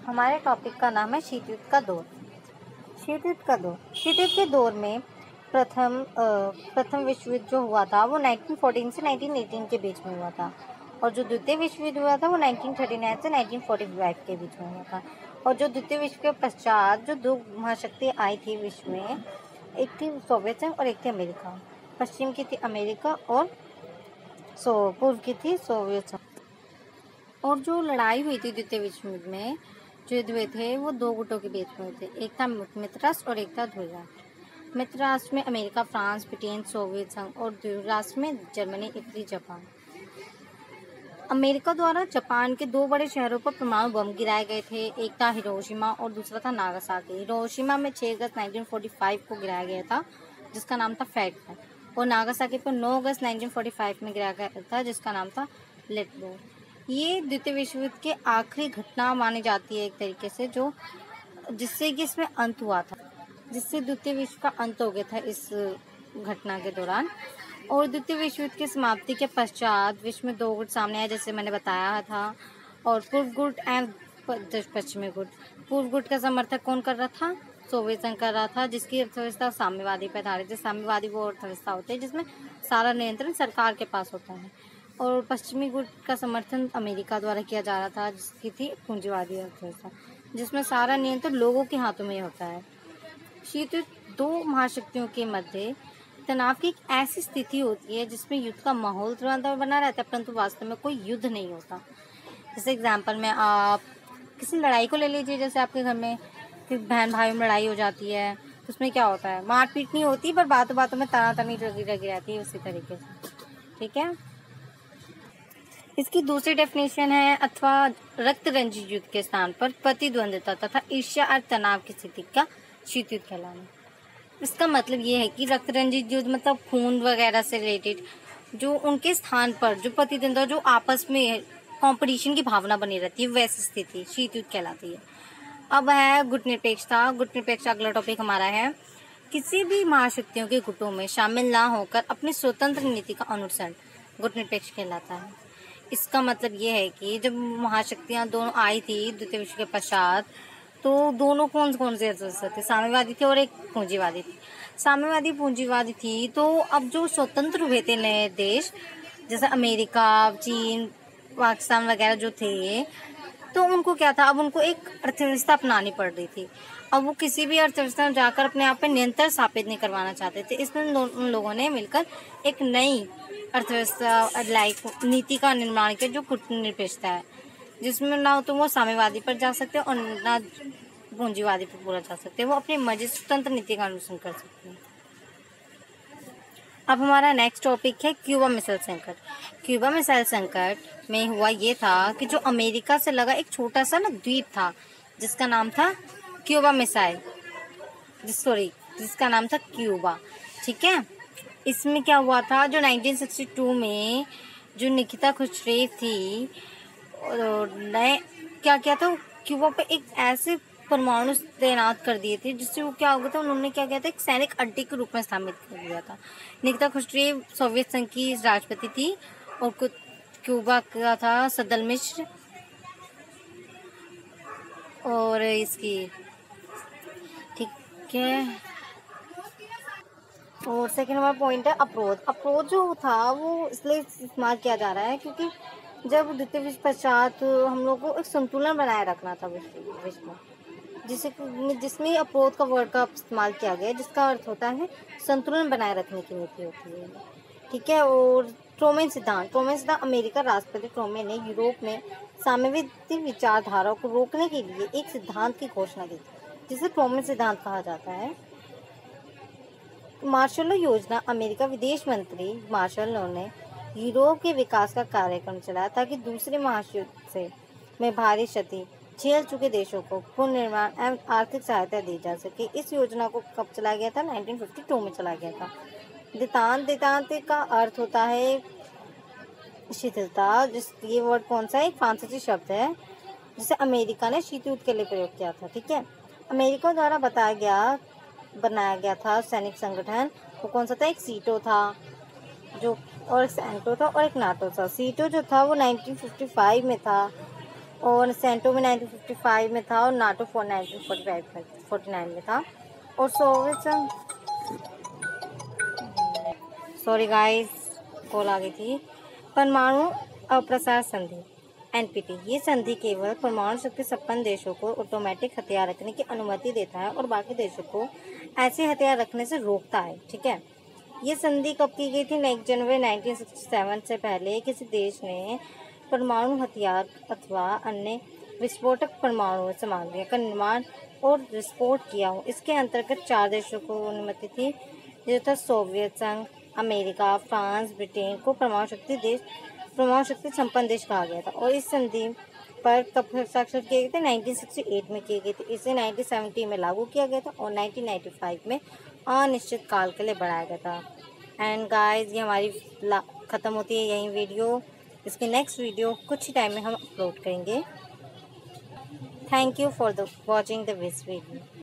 हमारे टॉपिक का नाम है शीत युद्ध का दौर। शीत युद्ध के दौर में प्रथम विश्व युद्ध जो हुआ था वो 1914 से 1918 के बीच में हुआ था, और जो द्वितीय विश्व युद्ध हुआ था वो 1939 से 1945 के बीच में हुआ था। और जो द्वितीय विश्व के पश्चात जो दो महाशक्तियाँ आई थी विश्व में, एक थी सोवियत संघ और एक थी अमेरिका। पश्चिम की थी अमेरिका और पूर्व की थी सोवियत संघ। और जो लड़ाई हुई थी द्वितीय विश्व युद्ध में, जो युद्ध हुए थे वो दो गुटों के बीच में हुए थे, एक था मित्र राष्ट्र और एक था ध्रुव राष्ट्र। मित्र राष्ट्र में अमेरिका, फ्रांस, ब्रिटेन, सोवियत संघ, और ध्रुव राष्ट्र में जर्मनी, इटली, जापान। अमेरिका द्वारा जापान के दो बड़े शहरों पर परमाणु बम गिराए गए थे, एक था हिरोशिमा और दूसरा था नागासाकी। हिरोशिमा में 6 अगस्त 1945 को गिराया गया था, जिसका नाम था फैट, और नागासाकी पर 9 अगस्त 1945 में गिराया गया था, जिसका नाम था लेटबो। ये द्वितीय विश्व युद्ध की आखिरी घटना मानी जाती है एक तरीके से, जो जिससे कि इसमें अंत हुआ था, जिससे द्वितीय विश्व का अंत हो गया था इस घटना के दौरान। और द्वितीय विश्व युद्ध की समाप्ति के पश्चात विश्व में दो गुट सामने आए, जैसे मैंने बताया था, और पूर्व गुट एवं पश्चिमी गुट। पूर्व गुट का समर्थक कौन कर रहा था? सोवियत संघ कर रहा था, जिसकी अर्थव्यवस्था साम्यवादी पर आधारित है। साम्यवादी वो अर्थव्यवस्था होती है जिसमें सारा नियंत्रण सरकार के पास होता है। और पश्चिमी गुट का समर्थन अमेरिका द्वारा किया जा रहा था, जिसकी थी पूंजीवादी अर्थव्यवस्था, जिसमें सारा नियंत्रण लोगों के हाथों में होता है। शीत युद्ध दो महाशक्तियों के मध्य तनाव की एक ऐसी स्थिति होती है जिसमें युद्ध का माहौल तुरंत बना रहता है, परंतु वास्तव में कोई युद्ध नहीं होता। जैसे एग्जाम्पल में आप किसी लड़ाई को ले लीजिए, जैसे आपके घर में बहन भाइयों में लड़ाई हो जाती है, तो उसमें क्या होता है? मारपीट नहीं होती, पर बातों बातों में तनातनी लगी रहती है, उसी तरीके से। ठीक है, इसकी दूसरी डेफिनेशन है अथवा रक्त रंजित युद्ध के स्थान पर प्रतिद्वंद्विता तथा ईर्ष्या और तनाव की स्थिति का शीत युद्ध कहलाना। इसका मतलब ये है कि रक्त रंजित युद्ध मतलब खून वगैरह से रिलेटेड, जो उनके स्थान पर जो प्रतिद्वंद्विता, जो आपस में कंपटीशन की भावना बनी रहती है, वैसी स्थिति शीत युद्ध कहलाती है। अब है गुट निरपेक्षता। गुट निरपेक्ष अगला टॉपिक हमारा है। किसी भी महाशक्तियों के गुटों में शामिल ना होकर अपनी स्वतंत्र नीति का अनुसरण गुट निरपेक्ष कहलाता है। इसका मतलब ये है कि जब महाशक्तियाँ दोनों आई थी द्वितीय विश्व के पश्चात, तो दोनों कौन से थे? साम्यवादी थे और एक पूंजीवादी थी। साम्यवादी पूंजीवादी थी, तो अब जो स्वतंत्र हुए थे नए देश, जैसे अमेरिका, चीन, पाकिस्तान वगैरह जो थे, तो उनको क्या था? अब उनको एक अर्थव्यवस्था अपनानी पड़ रही थी। अब वो किसी भी अर्थव्यवस्था में जाकर अपने आप पे नियंत्रण स्थापित नहीं करवाना चाहते थे, इसलिए उन लोगों ने मिलकर एक नई अर्थव्यवस्था नीति का निर्माण किया, जो गुटनिरपेक्षता है, जिसमें ना तो वो साम्यवादी पर जा सकते हैं और ना पूंजीवादी पर पूरा जा सकते हैं, वो अपनी मर्जी स्वतंत्र नीति का अनुसरण कर सकते हैं। अब हमारा नेक्स्ट टॉपिक है क्यूबा मिसाइल संकट। क्यूबा मिसाइल संकट में हुआ ये था कि जो अमेरिका से लगा एक छोटा सा द्वीप था, जिसका नाम था क्यूबा मिसाइल, जिसका नाम था क्यूबा। ठीक है, इसमें क्या हुआ था? जो 1962 में जो निकिता खुश्रेव थी, ने क्या किया था? क्यूबा पे एक ऐसे परमाणु तैनात कर दिए थे, जिससे वो क्या हो गया था? उन्होंने क्या किया था? एक सैनिक अड्डे के रूप में स्थापित कर दिया था। निकिता खुश्रेव सोवियत संघ की राष्ट्रपति थी और क्यूबा का था सदल मिश्र। और इसकी ठीक है, और सेकेंड हमारा पॉइंट है अप्रोच। अप्रोच जो था वो इसलिए इस्तेमाल किया जा रहा है क्योंकि जब द्वितीय विश्व पश्चात हम लोग को एक संतुलन बनाए रखना था विश्व में, जिसमें अप्रोच का वर्ड का इस्तेमाल किया गया, जिसका अर्थ होता है संतुलन बनाए रखने की नीति होती है। ठीक है, और ट्रूमैन सिद्धांत अमेरिका राष्ट्रपति ट्रूमैन ने यूरोप में साम्यवादी विचारधारा को रोकने के लिए एक सिद्धांत की घोषणा की थी, जिसे ट्रूमैन सिद्धांत कहा जाता है। मार्शल योजना अमेरिका विदेश मंत्री मार्शल ने यूरोप के विकास का कार्यक्रम चलाया ताकि दूसरे महायुद्ध में भारी क्षति झेल चुके देशों को पुनर्निर्माण एवं आर्थिक सहायता दी जा सके। इस योजना को कब चलाया गया था? 1952 में चलाया गया था। देतांत का अर्थ होता है शिथिलता। ये वर्ड कौन सा है? एक फ्रांसीसी शब्द है, जिसे अमेरिका ने शीत युद्ध के लिए प्रयोग किया था। ठीक है, अमेरिका द्वारा बनाया गया था सैनिक संगठन, वो कौन सा था? एक सीटो था, जो और एक सैंटो था और एक नाटो था। सीटो जो था वो 1955 में था, और सेंटो में 1955 में था और नाटो 1949 में था। और सोवियत संघ, सॉरी गाइस कॉल आ गई थी। परमाणु अप्रसार संधि एनपीटी, ये संधि केवल परमाणु शक्ति संपन्न देशों को ऑटोमेटिक हथियार रखने की अनुमति देता है और बाकी देशों को ऐसे हथियार रखने से रोकता है। ठीक है, ये संधि कब की गई थी? 9 जनवरी 1967 से पहले किसी देश ने परमाणु हथियार अथवा अन्य विस्फोटक परमाणु सामग्री का निर्माण और विस्फोट किया हो, इसके अंतर्गत 4 देशों को अनुमति थी, जो था सोवियत संघ, अमेरिका, फ्रांस, ब्रिटेन को परमाणु शक्ति संपन्न देश कहा गया था। और इस संधि पर कब हस्ताक्षर किए गए थे? 1968 में किए गए थे। इसे 1970 में लागू किया गया था और 1995 में अनिश्चित काल के लिए बढ़ाया गया था। एंड गाइस, ये हमारी ख़त्म होती है यही वीडियो। इसकी नेक्स्ट वीडियो कुछ ही टाइम में हम अपलोड करेंगे। Thank you for watching this video.